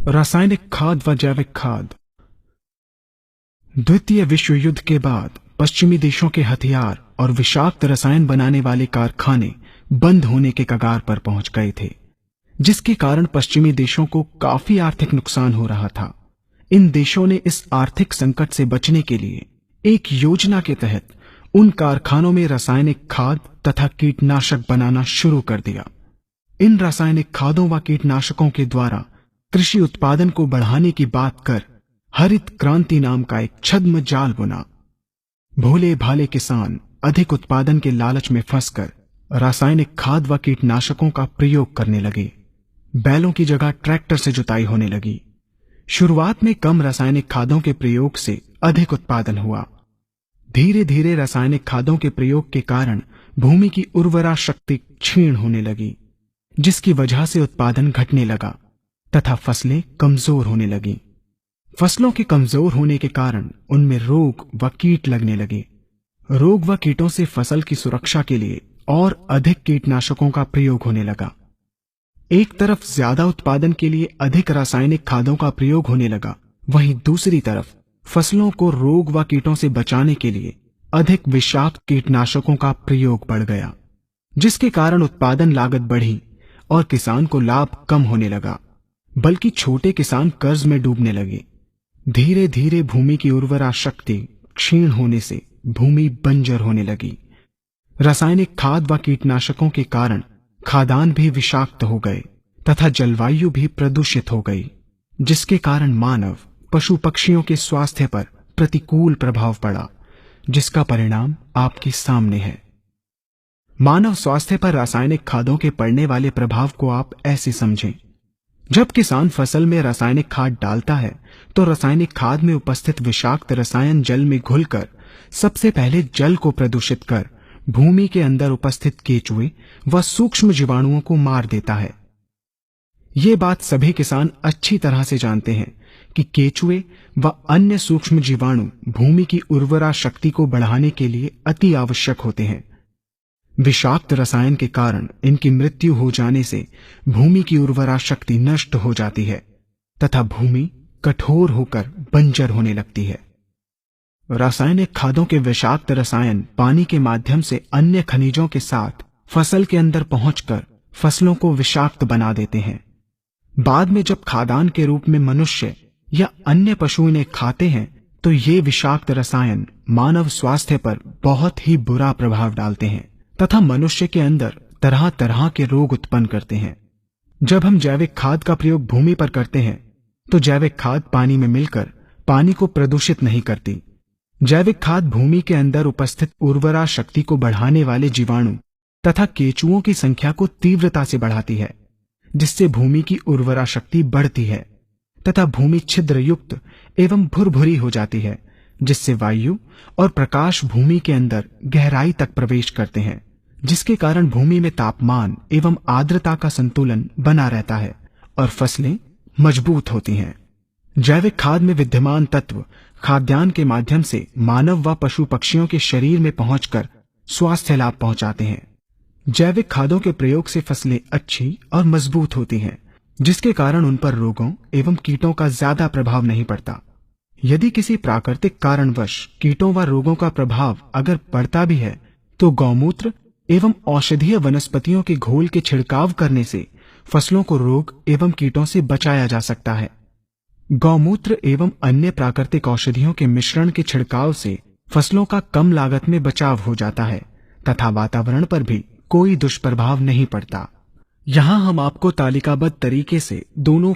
रासायनिक खाद व जैविक खाद। द्वितीय विश्व युद्ध के बाद पश्चिमी देशों के हथियार और विषाक्त रसायन बनाने वाले कारखाने बंद होने के कगार पर पहुंच गए थे, जिसके कारण पश्चिमी देशों को काफी आर्थिक नुकसान हो रहा था। इन देशों ने इस आर्थिक संकट से बचने के लिए एक योजना के तहत उन कारखानों में रासायनिक खाद तथा कीटनाशक बनाना शुरू कर दिया। इन रासायनिक खादों व कीटनाशकों के द्वारा कृषि उत्पादन को बढ़ाने की बात कर हरित क्रांति नाम का एक छद्म जाल बुना। भोले भाले किसान अधिक उत्पादन के लालच में फंसकर रासायनिक खाद व कीटनाशकों का प्रयोग करने लगे। बैलों की जगह ट्रैक्टर से जुताई होने लगी। शुरुआत में कम रासायनिक खादों के प्रयोग से अधिक उत्पादन हुआ। धीरे धीरे रासायनिक खादों के प्रयोग के कारण भूमि की उर्वरा शक्ति क्षीण होने लगी, जिसकी वजह से उत्पादन घटने लगा तथा फसलें कमजोर होने लगीं। फसलों के कमजोर होने के कारण उनमें रोग व कीट लगने लगे। रोग व कीटों से फसल की सुरक्षा के लिए और अधिक कीटनाशकों का प्रयोग होने लगा। एक तरफ ज्यादा उत्पादन के लिए अधिक रासायनिक खादों का प्रयोग होने लगा, वहीं दूसरी तरफ फसलों को रोग व कीटों से बचाने के लिए अधिक विषाक्त कीटनाशकों का प्रयोग बढ़ गया, जिसके कारण उत्पादन लागत बढ़ी और किसान को लाभ कम होने लगा, बल्कि छोटे किसान कर्ज में डूबने लगे। धीरे धीरे भूमि की उर्वरा शक्ति क्षीण होने से भूमि बंजर होने लगी। रासायनिक खाद व कीटनाशकों के कारण खाद्यान्न भी विषाक्त हो गए तथा जलवायु भी प्रदूषित हो गई, जिसके कारण मानव पशु पक्षियों के स्वास्थ्य पर प्रतिकूल प्रभाव पड़ा, जिसका परिणाम आपके सामने है। मानव स्वास्थ्य पर रासायनिक खादों के पड़ने वाले प्रभाव को आप ऐसे समझें। जब किसान फसल में रासायनिक खाद डालता है तो रासायनिक खाद में उपस्थित विषाक्त रसायन जल में घुलकर सबसे पहले जल को प्रदूषित कर भूमि के अंदर उपस्थित केचुए व सूक्ष्म जीवाणुओं को मार देता है। ये बात सभी किसान अच्छी तरह से जानते हैं कि केचुए व अन्य सूक्ष्म जीवाणु भूमि की उर्वरा शक्ति को बढ़ाने के लिए अति आवश्यक होते हैं। विषाक्त रसायन के कारण इनकी मृत्यु हो जाने से भूमि की उर्वरा शक्ति नष्ट हो जाती है तथा भूमि कठोर होकर बंजर होने लगती है। रासायनिक खादों के विषाक्त रसायन पानी के माध्यम से अन्य खनिजों के साथ फसल के अंदर पहुंचकर फसलों को विषाक्त बना देते हैं। बाद में जब खाद्यान्न के रूप में मनुष्य या अन्य पशु इन्हें खाते हैं तो ये विषाक्त रसायन मानव स्वास्थ्य पर बहुत ही बुरा प्रभाव डालते हैं तथा मनुष्य के अंदर तरह तरह के रोग उत्पन्न करते हैं। जब हम जैविक खाद का प्रयोग भूमि पर करते हैं तो जैविक खाद पानी में मिलकर पानी को प्रदूषित नहीं करती। जैविक खाद भूमि के अंदर उपस्थित उर्वरा शक्ति को बढ़ाने वाले जीवाणु तथा केचुओं की संख्या को तीव्रता से बढ़ाती है, जिससे भूमि की उर्वरा शक्ति बढ़ती है तथा भूमि छिद्र युक्त एवं भुरभुरी हो जाती है, जिससे वायु और प्रकाश भूमि के अंदर गहराई तक प्रवेश करते हैं, जिसके कारण भूमि में तापमान एवं आर्द्रता का संतुलन बना रहता है और फसलें मजबूत होती हैं। जैविक खाद में विद्यमान तत्व खाद्यान्न के माध्यम से मानव व पशु पक्षियों के शरीर में पहुंचकर स्वास्थ्य लाभ पहुंचाते हैं। जैविक खादों के प्रयोग से फसलें अच्छी और मजबूत होती हैं, जिसके कारण उन पर रोगों एवं कीटों का ज्यादा प्रभाव नहीं पड़ता। यदि किसी प्राकृतिक कारणवश कीटों व रोगों का प्रभाव अगर पड़ता भी है तो गौमूत्र एवं औषधीय वनस्पतियों के घोल के छिड़काव करने से फसलों को रोग एवं कीटों से बचाया जा सकता है। गौमूत्र एवं अन्य प्राकृतिक औषधियों के मिश्रण के छिड़काव से फसलों का कम लागत में बचाव हो जाता है तथा वातावरण पर भी कोई दुष्प्रभाव नहीं पड़ता। यहाँ हम आपको तालिकाबद्ध तरीके से दोनों